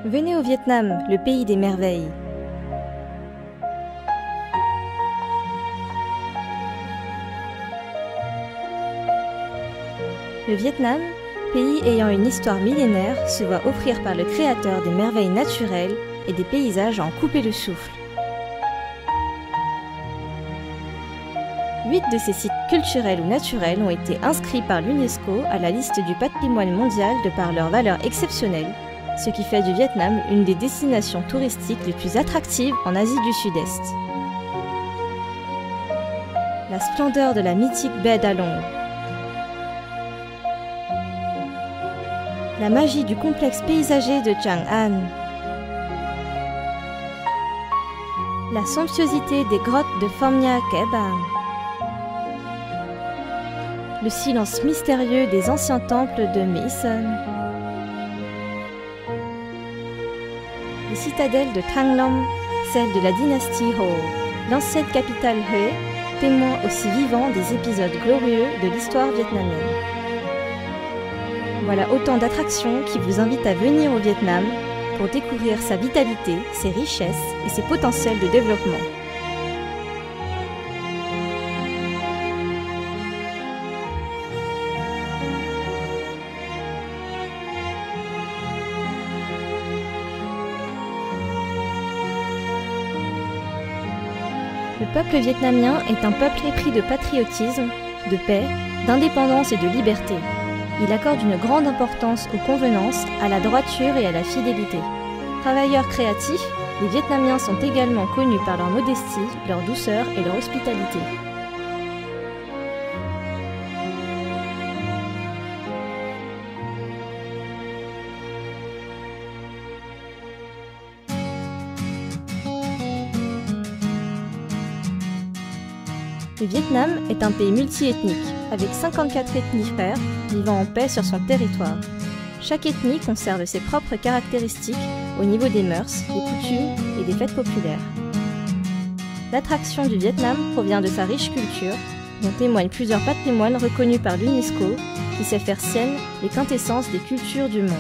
Venez au Vietnam, le pays des merveilles. Le Vietnam, pays ayant une histoire millénaire, se voit offrir par le créateur des merveilles naturelles et des paysages à en couper le souffle. 8 de ces sites culturels ou naturels ont été inscrits par l'UNESCO à la liste du patrimoine mondial de par leur valeur exceptionnelle, ce qui fait du Vietnam une des destinations touristiques les plus attractives en Asie du Sud-Est. La splendeur de la mythique baie d'Along, la magie du complexe paysager de Chang An, la somptuosité des grottes de Phom Nha Ke Bang, le silence mystérieux des anciens temples de My Son, les citadelles de Thang Long, celle de la dynastie Ho, l'ancienne capitale Hue, témoin aussi vivant des épisodes glorieux de l'histoire vietnamienne. Voilà autant d'attractions qui vous invitent à venir au Vietnam pour découvrir sa vitalité, ses richesses et ses potentiels de développement. Le peuple vietnamien est un peuple épris de patriotisme, de paix, d'indépendance et de liberté. Il accorde une grande importance aux convenances, à la droiture et à la fidélité. Travailleurs créatifs, les Vietnamiens sont également connus par leur modestie, leur douceur et leur hospitalité. Le Vietnam est un pays multiethnique, avec 54 ethnies frères vivant en paix sur son territoire. Chaque ethnie conserve ses propres caractéristiques au niveau des mœurs, des coutumes et des fêtes populaires. L'attraction du Vietnam provient de sa riche culture, dont témoignent plusieurs patrimoines reconnus par l'UNESCO, qui sait faire sienne les quintessences des cultures du monde.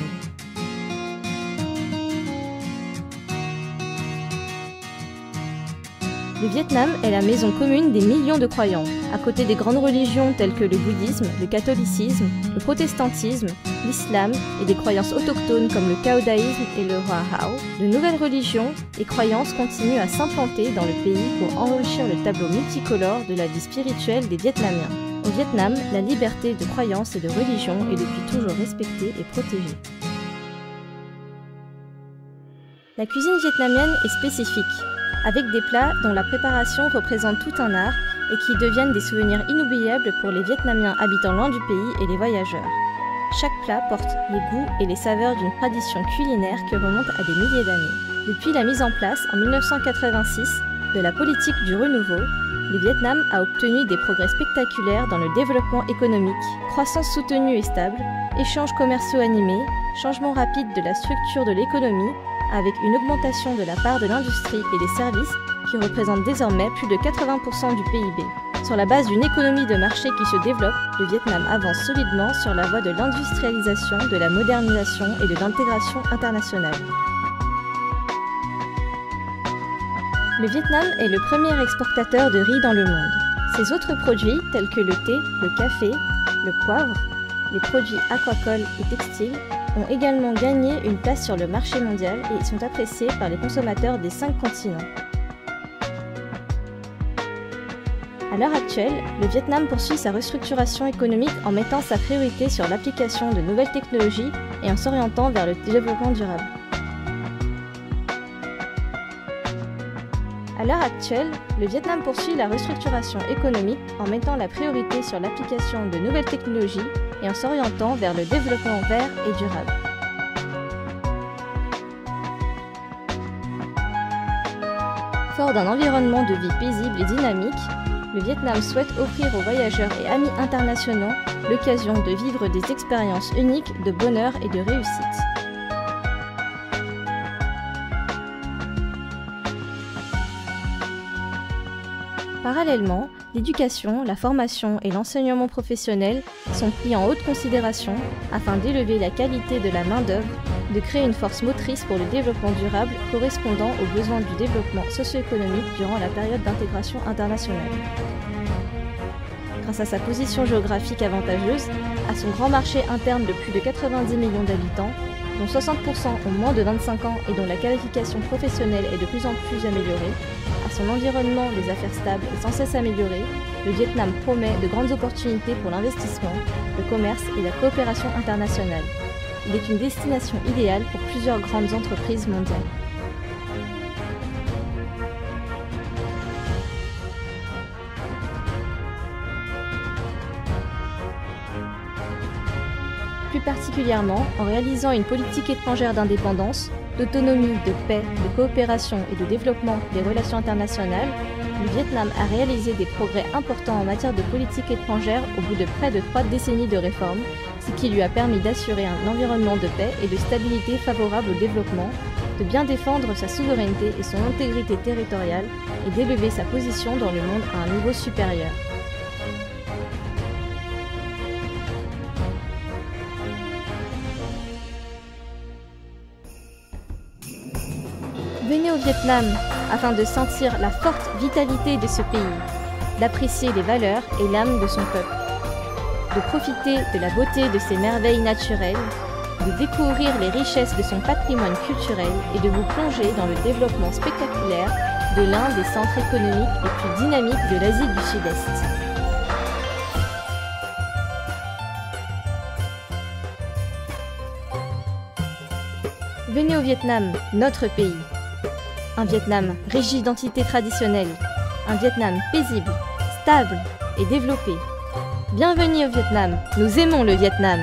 Le Vietnam est la maison commune des millions de croyants, à côté des grandes religions telles que le bouddhisme, le catholicisme, le protestantisme, l'islam et des croyances autochtones comme le caodaïsme et le Hoa Hao. De nouvelles religions et croyances continuent à s'implanter dans le pays pour enrichir le tableau multicolore de la vie spirituelle des Vietnamiens. Au Vietnam, la liberté de croyance et de religion est depuis toujours respectée et protégée. La cuisine vietnamienne est spécifique, avec des plats dont la préparation représente tout un art et qui deviennent des souvenirs inoubliables pour les Vietnamiens habitant loin du pays et les voyageurs. Chaque plat porte les goûts et les saveurs d'une tradition culinaire qui remonte à des milliers d'années. Depuis la mise en place, en 1986, de la politique du renouveau, le Vietnam a obtenu des progrès spectaculaires dans le développement économique, croissance soutenue et stable, échanges commerciaux animés, changement rapide de la structure de l'économie, avec une augmentation de la part de l'industrie et des services qui représentent désormais plus de 80% du PIB. Sur la base d'une économie de marché qui se développe, le Vietnam avance solidement sur la voie de l'industrialisation, de la modernisation et de l'intégration internationale. Le Vietnam est le premier exportateur de riz dans le monde. Ses autres produits, tels que le thé, le café, le poivre, les produits aquacoles et textiles, ont également gagné une place sur le marché mondial et sont appréciés par les consommateurs des 5 continents. À l'heure actuelle, le Vietnam poursuit sa restructuration économique en mettant sa priorité sur l'application de nouvelles technologies et en s'orientant vers le développement durable. À l'heure actuelle, le Vietnam poursuit la restructuration économique en mettant la priorité sur l'application de nouvelles technologies et en s'orientant vers le développement vert et durable. Fort d'un environnement de vie paisible et dynamique, le Vietnam souhaite offrir aux voyageurs et amis internationaux l'occasion de vivre des expériences uniques de bonheur et de réussite. Parallèlement, l'éducation, la formation et l'enseignement professionnel sont pris en haute considération afin d'élever la qualité de la main-d'œuvre de créer une force motrice pour le développement durable correspondant aux besoins du développement socio-économique durant la période d'intégration internationale. Grâce à sa position géographique avantageuse, à son grand marché interne de plus de 90 millions d'habitants, dont 60% ont moins de 25 ans et dont la qualification professionnelle est de plus en plus améliorée, à son environnement, des affaires stables et sans cesse améliorées, le Vietnam promet de grandes opportunités pour l'investissement, le commerce et la coopération internationale. Il est une destination idéale pour plusieurs grandes entreprises mondiales. Plus particulièrement, en réalisant une politique étrangère d'indépendance, d'autonomie, de paix, de coopération et de développement des relations internationales, le Vietnam a réalisé des progrès importants en matière de politique étrangère au bout de près de 3 décennies de réformes, ce qui lui a permis d'assurer un environnement de paix et de stabilité favorable au développement, de bien défendre sa souveraineté et son intégrité territoriale et d'élever sa position dans le monde à un niveau supérieur. Venez au Vietnam afin de sentir la forte vitalité de ce pays, d'apprécier les valeurs et l'âme de son peuple, de profiter de la beauté de ses merveilles naturelles, de découvrir les richesses de son patrimoine culturel et de vous plonger dans le développement spectaculaire de l'un des centres économiques les plus dynamiques de l'Asie du Sud-Est. Venez au Vietnam, notre pays. Un Vietnam riche d'identité traditionnelle, un Vietnam paisible, stable et développé. Bienvenue au Vietnam, nous aimons le Vietnam.